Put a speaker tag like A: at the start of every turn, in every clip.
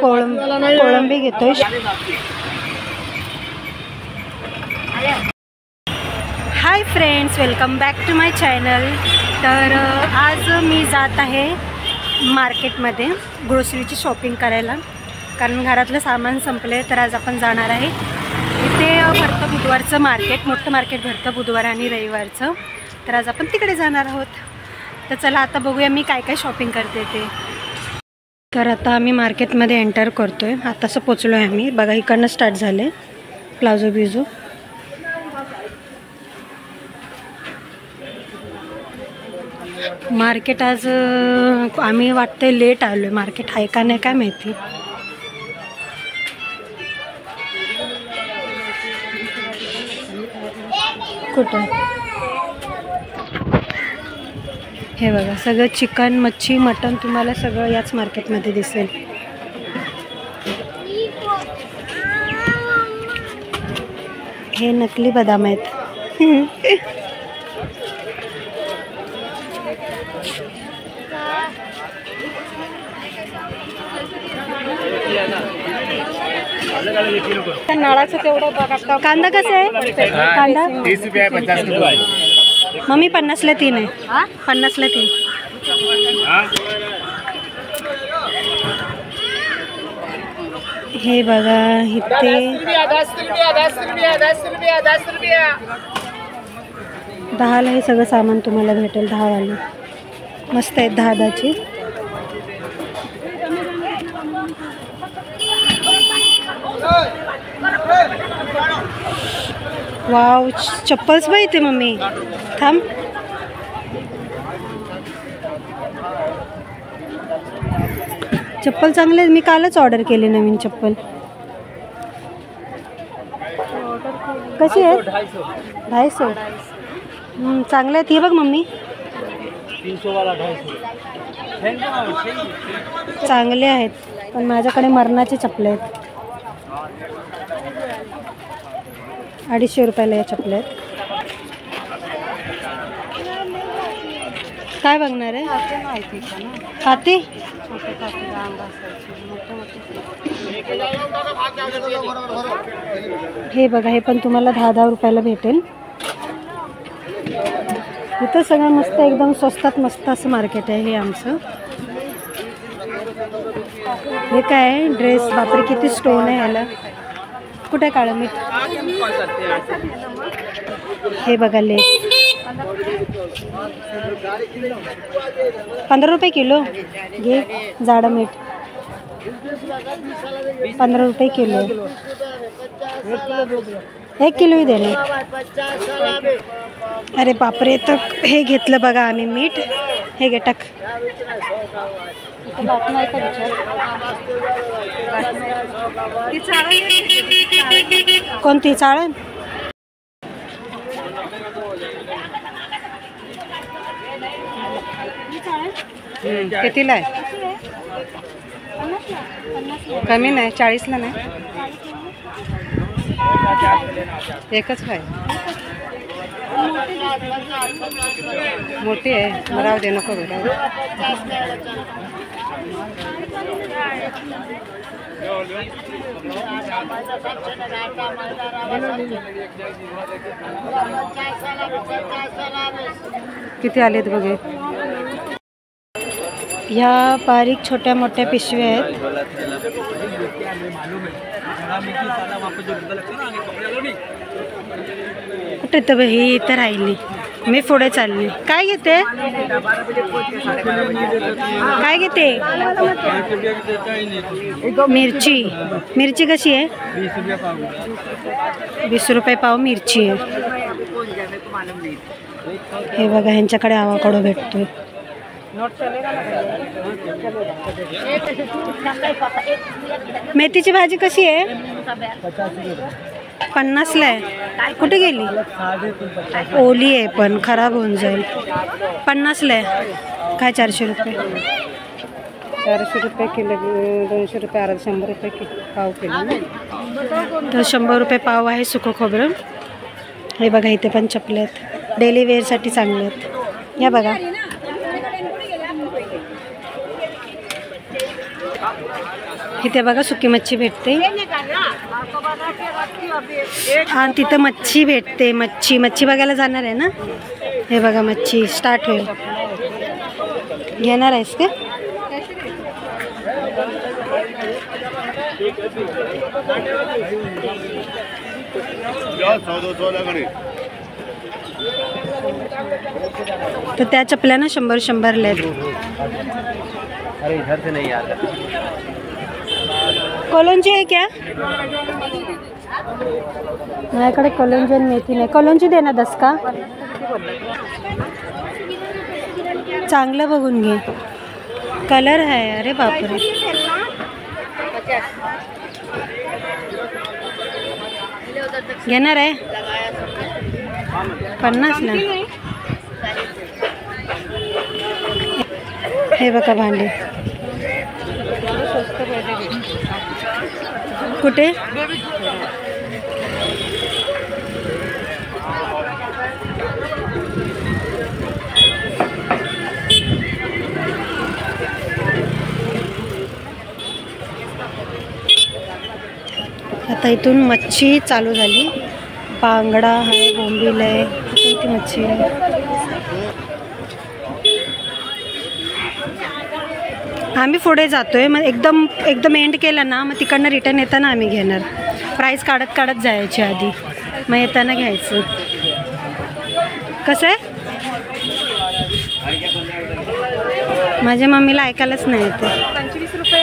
A: कोळंबी घेतोय. Hi friends, welcome back to my channel. तर आज मी जात आहे मार्केटमध्ये ग्रोसरीची शॉपिंग करायला, कारण घरातलं सामान संपले. तर आज आपण जाणार आहे. इथे भरतं बुधवारचं मार्केट, मोठं मार्केट भरतं बुधवार आणि रविवारचं. तर आज आपण तिकडे जाणार आहोत. तर चला आता बघूया मी काय काय शॉपिंग करते ते. तर आता आम्ही मार्केटमध्ये एंटर करतो आहे. आतासं पोचलो आहे आम्ही. बघा इकडनं स्टार्ट झाले प्लाझो बिझो. मार्केट आज आम्ही वाटते लेट आलो आहे. मार्केट आहे का नाही काय माहिती. कुठं हे बघा, सगळं चिकन, मच्छी, मटण तुम्हाला सगळं याच मार्केटमध्ये दिसेल. हे नकली बदाम आहेत. नाळाचं तेवढं बघा. कांदा कसा आहे? कांदा 30 रुपये 50 रुपये. मम्मी 50ला 3 आहे. 50ला 3. हे बघा इथे 10ला हे सगळं सामान तुम्हाला भेटेल. 10 वाले मस्त आहेत. 10ची. वाव, चप्पल्स बघ इथे. मम्मी थांब. चप्पल चांगले. मी कालच ऑर्डर केली नवीन चप्पल. कशी आहे? 250. चांगले आहेत. ही बघ मम्मी,
B: 300 वाला 250.
A: चांगले आहेत, पण माझ्याकडे मरणाचे चप्पल आहेत. 250 रुपयाला या चप्पल आहेत. काय बघणार आहे? खाते. हे बघा, हे पण तुम्हाला 10 रुपयाला भेटेल. इथं सगळं मस्त, एकदम स्वस्तात मस्त असं मार्केट आहे हे आमचं. हे काय आहे? ड्रेस. बापरे, किती स्टोन आहे ह्याला. कुठे काळं मीठ? हे बघा लेस. 15 रुपये किलो. घे जाडं मीठ. 15 रुपये किलो. 1 किलो ही देणे. अरे बापरे. तर हे घेतलं बघा आम्ही मीठ. हे घे टाक. कोणती चाळण? कितीला आहे? कमी नाही, 40ला नाही. एकच आहे. मोठी आहे. राहू दे, नको बेटा. किती आलेत बघे. ह्या बारीक छोट्या मोठ्या पिशव्या आहेत. कुठे तर ही इथं राहिली. मी पुढे चालली. काय घेते? काय घेते? मिरची. मिरची कशी आहे? 20 रुपये पाव मिरची आहे. हे बघा, ह्यांच्याकडे आवाकडो भेटतोय. मेथीची भाजी कशी आहे? 50ला आहे. कुठे गेली? ओली आहे, पण खराब होऊन जाईल. 50ला आहे. काय 400 रुपये? 400 रुपये किलो. 200 रुपये अर्धा. 100 रुपये पाव किलो. तर 100 रुपये पाव आहे सुकं खोबरं. हे बघा, इथे पण चपले आहेत. डेली वेअरसाठी चांगले आहेत. या बघा. इथे बघा सुकी मच्छी भेटते आणि तिथं मच्छी भेटते. मच्छी बघायला जाणार आहे ना. हे बघा मच्छी स्टार्ट होईल. घेणार आहेस का? तर त्या चपल्या ना 100 लेत.
B: अरे इधर से नहीं आता.
A: कोलंजी आहे क्या? माझ्याकडे कोलंजी आणि मेथी नाही. कोलंजी दे ना 10 का. चांगलं बघून घे. कलर आहे. अरे बापरे. घेणार आहे 50 ना. हे बघा भांडे कुठे. आता इथून मच्छी चालू झाली. बांगडा आहे, बोंबील आहे. कोणती मच्छी आहे? आम्ही पुढे जातोय. मग एकदम एंड केला ना मग तिकडनं रिटर्न येताना आम्ही घेणार. प्राईस काढत जायची आधी, मग येताना घ्यायचं. कसं आहे? माझ्या मम्मीला ऐकायलाच नाही येते.
C: 25 रुपये.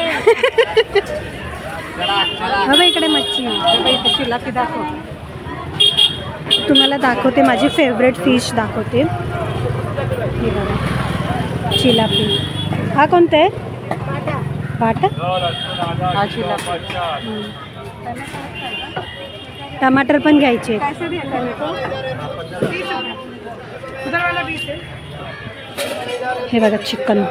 A: हवं इकडे मच्छी
C: चिलापी दाखव.
A: तुम्हाला दाखवते. माझी फेवरेट फिश दाखवते. हे बघा चिलापी. हा कोणता आहे? पाटा. टमाटर पण घ्यायचे. हे बघा चिकन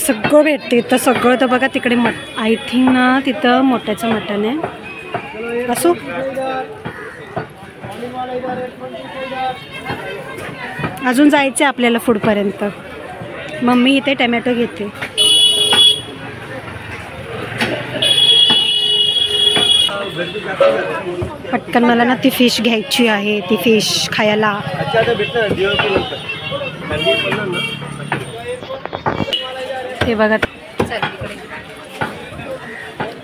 A: सगळं भेटते इथं. सगळं तर बघा तिकडे आय थिंक ना तिथं मोठ्याचं मटण आहे. असो अजून जायचं आपल्याला फूडपर्यंत. मम्मी इथे टमॅटो घेते. पटकन मला ना ती फिश घ्यायची आहे. ती फिश खायला. हे बघा.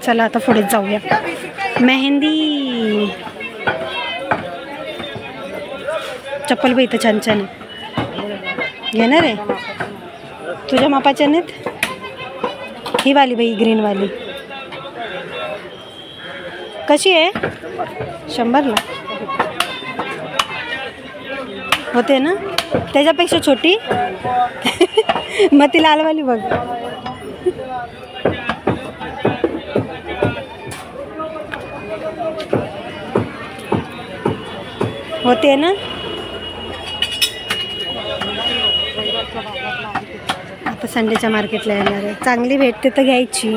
A: चला आता पुढे जाऊया. मेहंदी चप्पल बाई इथं छान छान आहे. घेणार आहे? तुझ्या मापाच्या नाहीत? ही वाली बाई ग्रीनवाली कशी आहे? 100ला होते ना. त्याच्यापेक्षा छोटी. मग ती लालवाली बघ. होते ना. आता संडेच्या मार्केटला येणार आहे. चांगली भेटते तर घ्यायची.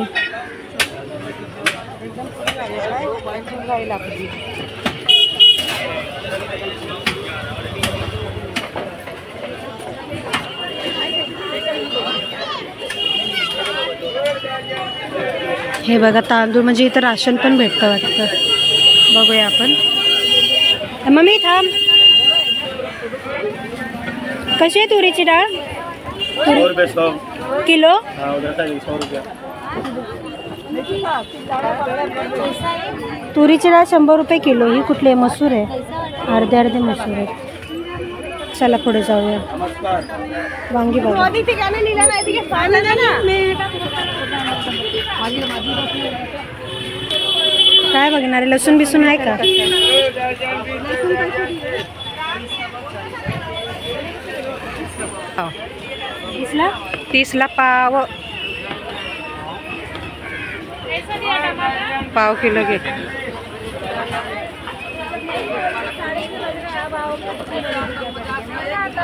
A: हे बघा तांदूळ म्हणजे इथं राशन पण भेटतं वाटतं. बघूया आपण. मम्मी थांब. कशी आहे तुरीची डाळ?
B: 100 रुपये
A: किलो. तुरीची डाळ 100 रुपये किलो. ही कुठली आहे? मसूर आहे. अर्धे मसूर आहेत. चला पुढे जाऊया. वांगी बघा. काय बघणार आहे? लसूण बिसून आहे का? 30ला पाव. पाव किलो घे.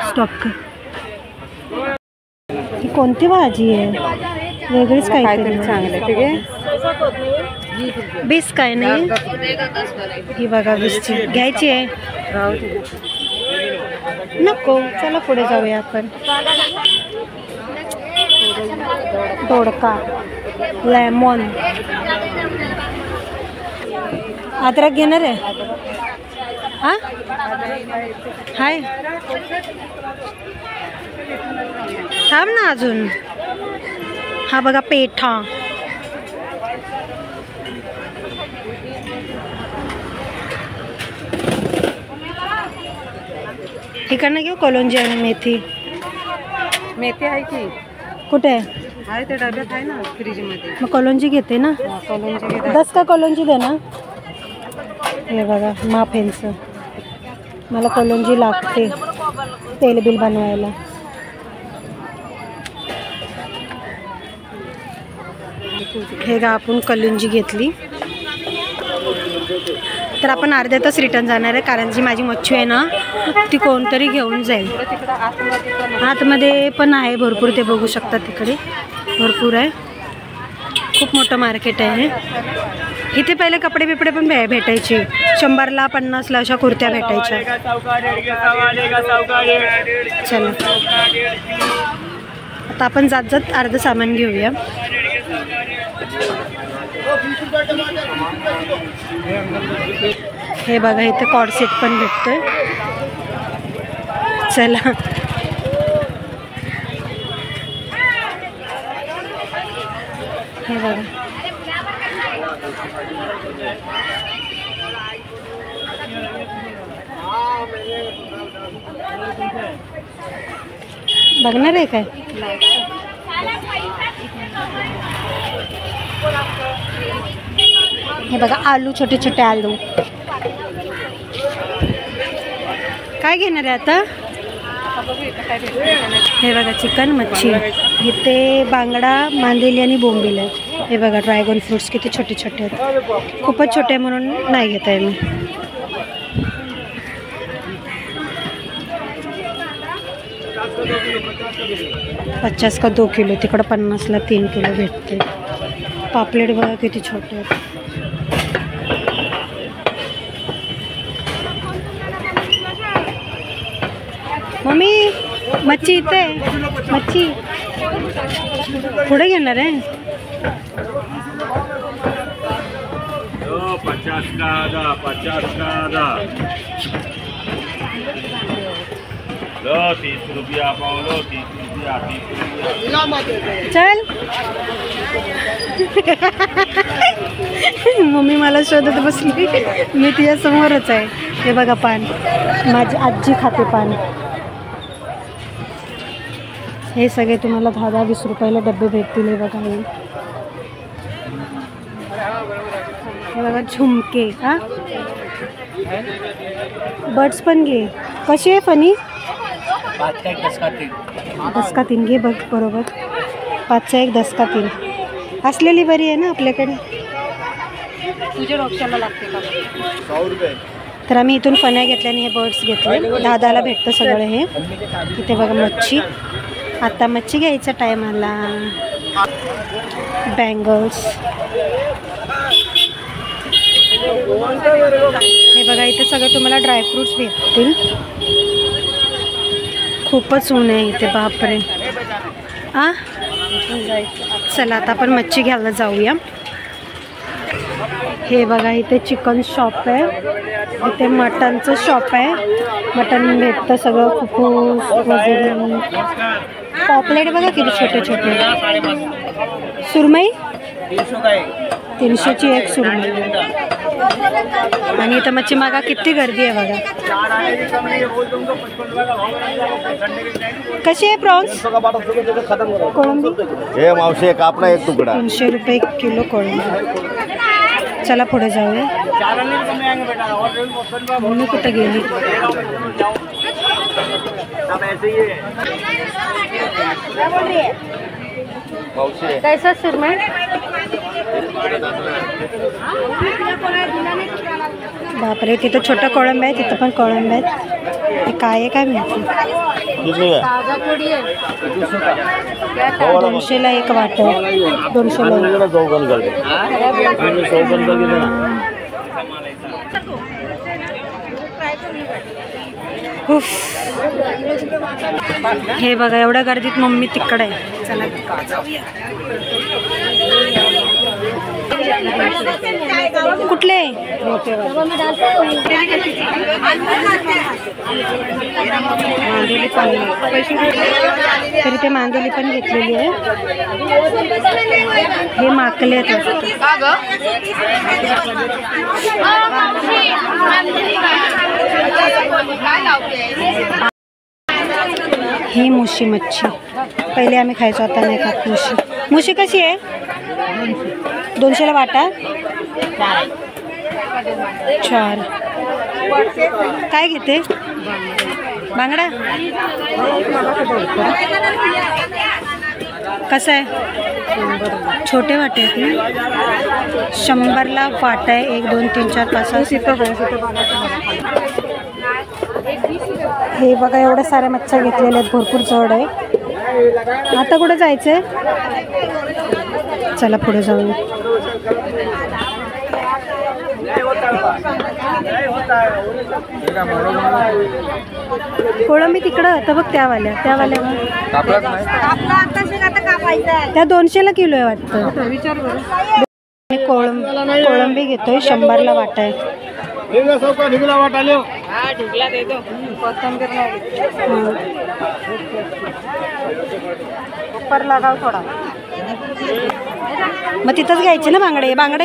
A: स्टॉप कर. ही कोणती भाजी आहे? वेगळीच काहीतरी चांगलं. 20 काय नाही. ही बघा 20ची घ्यायची आहे. नको. चला पुढे जाऊया आपण. दोडका, लेमन, अद्रक घेणार आहे. हां हाय, थांब ना अजून. हा बघा पेठा. इकडनं घेऊ कोलंजी आणि मेथी.
C: मेथी आहे की
A: कुठे
C: आहे ते डब्यात आहे ना फ्रीजमध्ये.
A: मग कोलंजी घेते ना.
C: कोलंजी घे.
A: 10 का कोलंजी दे ना. हे बघा माफेंचं. मला कोलंजी लागते तेल बिल बनवायला. हे का आपण कोलंजी घेतली. तर आपण अर्ध्या तास रिटर्न जाणार आहे कारण जी माझी मच्छी आहे ना ती कोणतरी घेऊन जाईल. आतमध्ये पण आहे भरपूर, ते बघू शकता तिकडे भरपूर आहे. खूप मोठं मार्केट आहे हे. इथे पहिले कपडे बिपडे पण भेटायचे. 100ला 50ला अशा कुर्त्या भेटायच्या. चला आता आपण जात जात अर्धं सामान घेऊया. हे बघा इथे कॉर्ड सेट पण भेटतोय. चला हे बघा बघणार आहे काय. हे बघा आलू, छोटे छोटे आलू. काय घेणार आहे आता. हे बघा चिकन, मच्छी. इथे बांगडा, मांदेली आणि बोंबील आहे. हे बघा ड्रॅगन फ्रूट्स किती छोटे छोटे आहेत. खूपच छोटे म्हणून नाही घेत आहे मी. $50 का 2 किलो. तिकडं 50ला 3 किलो भेटते. पापलेट बघा किती छोटे आहेत. मम्मी मच्छी इथे आहे. मच्छी पुढे घेणार आहे.
B: 50 का आधा, 50 का आधा. 30 रुपया पाव लो, 30 रुपया, 30 रुपया.
A: चल मम्मी मला शोधत बसली. मी तिच्या समोरच आहे. हे बघा पान, माझी आजी खाते पान. हे सगळे तुम्हाला 10-20 रुपयाला डबे भेटतील. हे बघा हे बघा झुमके. हां बर्ड्स पण घे. कशी आहे फनी. 10 का 3 घे बघ बरोबर. 5चा 1, 10 का 3 असलेली बरी आहे ना आपल्याकडे.
C: तुझ्या डॉक्टरला लागते का.
B: 100 रुपये.
A: तर आम्ही इथून फण्या घेतल्याने हे बर्ड्स घेतले. 10ला भेटतं सगळं हे. इथे बघा मच्छी. आता मच्छी घ्यायचा टाईम आला. बँगल्स. हे बघा इथे सगळं तुम्हाला ड्रायफ्रूट्स भेटतील. खूपच ऊन आहे इथे बापरे. चला आता आपण मच्छी घ्यायला जाऊया. हे बघा इथे चिकन शॉप आहे. इथे मटनचं शॉप आहे. मटन भेटतं सगळं. फुफ्फुस वगैरे. पॉपलेट बघा किती छोटे छोटे. सुरमई 300ची 1 सुरमई. आणि इथं मच्छी मागा किती गर्दी आहे बघा. कशी आहे प्रॉन्स. कोळंबी
B: हे मावशी कापडा 1 तुकडा
A: 300 रुपये किलो कोळंबी. चला पुढे जाऊया. मम्मी कुठं गेली. कैसा सुरमई. बापरे तिथं छोटा कोळंब आहे. तिथं पण कोळंब आहेत. हे काय आहे काय माहिती. 200ला 1 वाट. 200ला 1. उफ. हे बघा एवढ्या गर्दीत मम्मी तिकडे आहे. चला कुठले मांदेली पण तरी ते मांदेली पण घेतलेली आहे. हे माकले आहेत. ही मुशी मच्छी पहिले आम्ही खायचो, आता नाही खात मुशी. मुशी कशी आहे? 200ला वाटा. 4. काय घेते? बांगडा कसं आहे? छोटे वाटे आहेत ना. 100ला वाटा आहे. 1 2 3 4 5 6. हे बघा एवढ्या साऱ्या मच्छ्या घेतलेल्या आहेत. भरपूर जड आहे. आता कुठं जायचंय? चला पुढे जाऊया. कोळंबी तिकडं तर बघ त्यावाल्या त्या 200ला किलो आहे वाटतं.
C: विचार बरं.
A: कोळंबी घेतोय. 100ला वाटा आहे.
C: लगाव थोडा.
A: मग तिथंच घ्यायचे ना बांगडे. बांगडे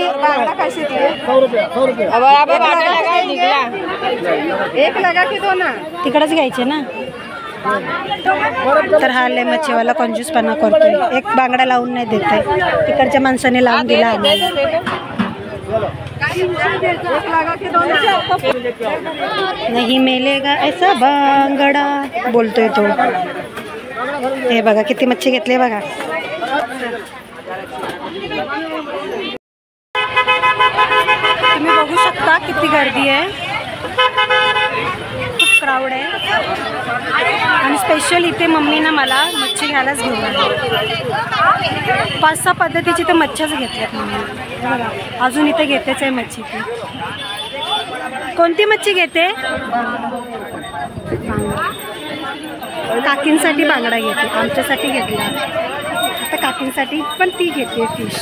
C: एक लगा की 2 ना
A: तिकडंच घ्यायचे ना. तर हा लय मच्छीवाला कंजूसपणा करतोय. एक बांगडा लावून नाही देत आहे. तिकडच्या माणसाने लावून दिला आम्हाला. नाही मेलेगा ऐसा बांगडा बोलतोय तो. हे बघा किती मच्छी घेतली बघा. तुम्ही बघू शकता किती गर्दी आहे. खूप क्राऊड आहे. आणि स्पेशल इथे मम्मीनं मला मच्छी घ्यायलाच घेऊन आली. 5-6 पद्धतीची तर मच्छ्याच घेतल्यात मम्मी. अजून इथे घेतेच आहे मच्छी. ती कोणती मच्छी घेते? काकींसाठी बांगडा घेते. आमच्यासाठी घेतला. आता काकींसाठी पण ती घेते फिश.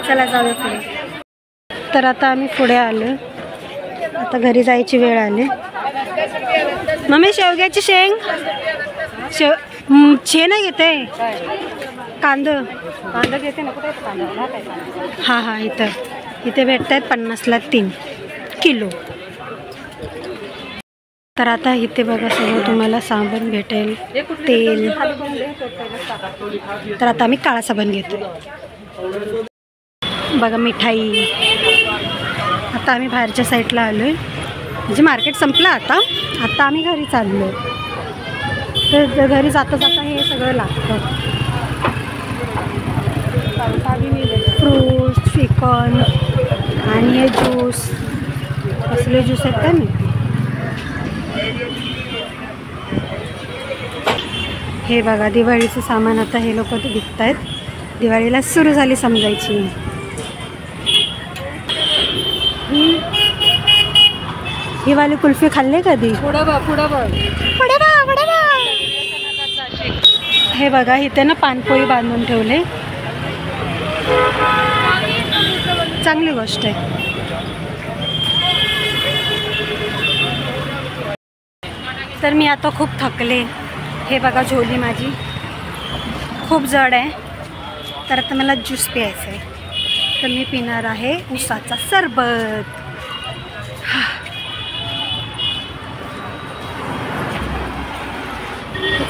A: चला जाऊया पुढे. तर आता आम्ही पुढे आलो. आता घरी जायची वेळ आली. मम्मी शेवग्याची शेंग नाही घेते. कांदा
C: घेते ना. कुठे कांदा?
A: हां हां इथे भेटत आहेत 50ला 3 किलो. तर आता इथे बघा सगळं तुम्हाला साबण भेटेल, तेल. तर आता आम्ही काळा साबण घेतो. बघा मिठाई. आता आम्ही बाहेरच्या साईडला आलो आहे. म्हणजे मार्केट संपलं आता आम्ही घरी चाललो. तर घरी जाता जाता हे सगळं लागतं. फ्रूट, चिकन आणि हे ज्यूस. कसले ज्यूस आहेत का नाही. हे बघा दिवाळीचं सामान आता हे लोक विकत आहेत. दिवाळीला सुरू झाली समजायची. ही वाली कुल्फी खाल्ली कधी?
C: पुढं बघ.
A: हे बघा इथे ना पानपोळी बांधून ठेवले. चांगली गोष्ट आहे. तर मी आता खूप थकले. हे बघा झोली माझी खूप जड आहे. तर आता मला ज्यूस प्यायचा आहे. तर मी पिणार आहे उसाचा सरबत.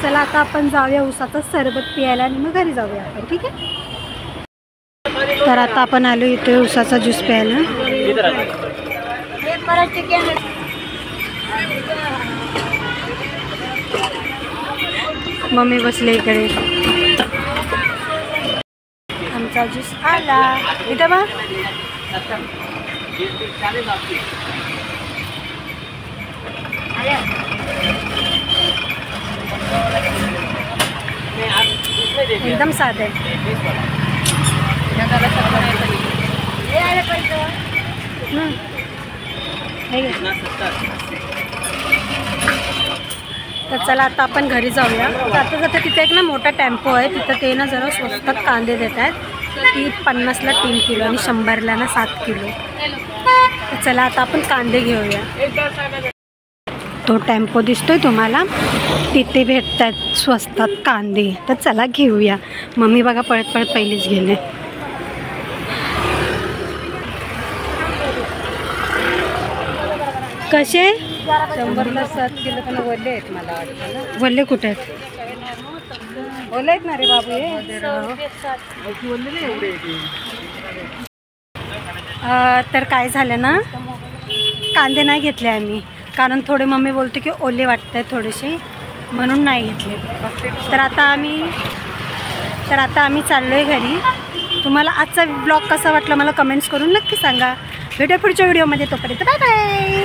A: चला आता आपण जाऊया उसाचा सरबत प्यायला आणि मग घरी जाऊया आपण. ठीक आहे. तर आता आपण आलो इथे उसाचा ज्यूस प्यायला. मम्मी बसले इकडे. आमचा ज्यूस आला. इथे बा एकदम साधं आहे. हे घे. तर चला आता आपण घरी जाऊया. जाता जाता तिथे एक ना मोठा टेम्पो आहे, तिथं ते ना जरा स्वस्तात कांदे देत आहेत. ती 50ला 3 किलो आणि 100ला ना 7 किलो. तर चला आता आपण कांदे घेऊया. तो टेम्पो दिसतोय तुम्हाला, तिथे भेटत आहेत स्वस्तात कांदे. तर चला घेऊया. मम्मी बघा पळत पळत पहिलीच गेले. कसे
C: 100ला 7 किलो पण वल्ले आहेत मला वाटतं ना.
A: वल्ले कुठे आहेत?
C: ओले आहेत ना रे बाबू हे.
A: तर काय झालं ना, कांदे नाही घेतले आम्ही, कारण थोडे मम्मी बोलते की ओले वाटत आहेत थोडेसे, म्हणून नाही घेतले. तर आता आम्ही चाललो आहे घरी. तुम्हाला आजचा ब्लॉग कसा वाटला मला कमेंट्स करून नक्की सांगा. भेटूया पुढच्या व्हिडिओमध्ये. तोपर्यंत बाय बाय.